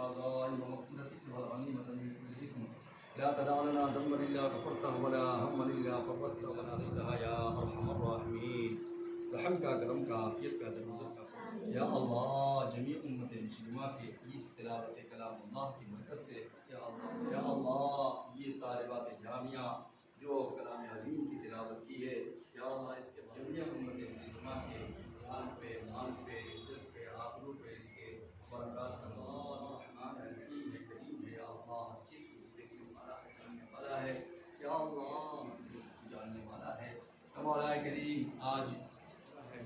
وعزائم مغفرتك والغنيمة من كل إثم لا تدع لنا ذنبا إلا غفرته ولا هما إلا فرجته ولا غفرتها يا أرحم الراحمين. رحم کا کرم کا عافیت کا درود کا یا اللہ جمیع امت مسلمہ کے اس تلاوت کلام اللہ کی برکت سے یا اللہ یہ طالبات جامعہ جو کلام عظیم کی تلاوت کی ہے یا اللہ اس کے جمیع امت مسلمہ کے مال پہ عزت پہ آبرو پہ اس کے برکات کا رحمان رحیم ہے کریم ہے یا اللہ ہر چیز کو دیکھنے والا ہے جاننے والا ہے یا اللہ جاننے والا ہے مولا کریم آج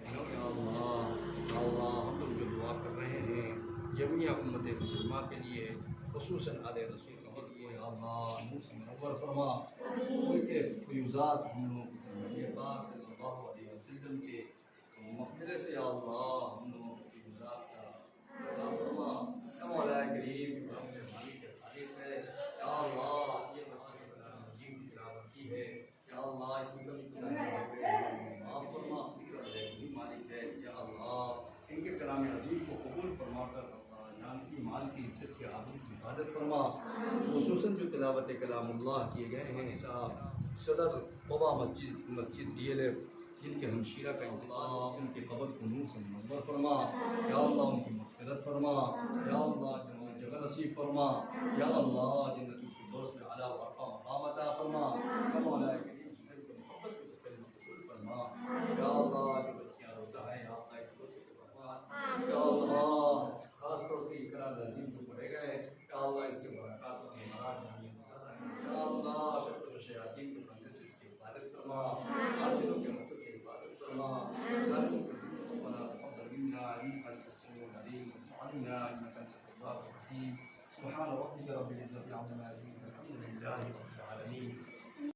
یا اللہ ہم لوگ جو دعا کر رہے ہیں جمیع امت مسلمہ کے لیے خصوصاً آل رسول کے لیے یا اللہ نور سے منور فرما ان کے فیوزات ہم لوگوں کی زندگی پاک صلی اللہ علیہ وسلم کے مقبرے سے یا اللہ ہم لوگوں کے فیوزات کا عطا فرما یا مولا کریم کرم کے مالک کے خالق ہے یا اللہ یہ قرآن عظیم کی تلاوت کی ہے یا اللہ اس میں کبھی معاف فرما مالک ہے یا اللہ ان کے کلام عظیم کو قبول فرما کر جان کی مال کی عزت کی آبرو کی حفاظت فرما خصوصاً جو تلاوت کلام اللہ کیے گئے ہیں صاحب صدر قبا مسجد ڈی ایل ایف جن کے ہمشیرہ کا انتقال ان کے قبر کو نور سے منور فرما یا اللہ ان کی مغفرت فرما یا اللہ جگہ نصیب فرما یا اللہ جنت الفردوس میں اعلیٰ و ارفع مقام عطا فرما یا مولا کریم محبت کو قبول فرما یا اللہ جو بچیاں روزہ ہیں یا اللہ اس روزے کے برکات یا اللہ خاص طور سے اقرا عظیم کو پڑھے گئے یا اللہ اس کے برکات اور نعمات جانیے یا اللہ شر و شیاطین کے فنگس سے اس کی حفاظت فرما حاصلوں کے مقصد سے حفاظت فرما ظالموں کے ظلم کو بنا تقبل منا انك انت السميع العليم وعنا انك انت التواب الرحيم سبحان ربك رب العزة عما يصفون الحمد لله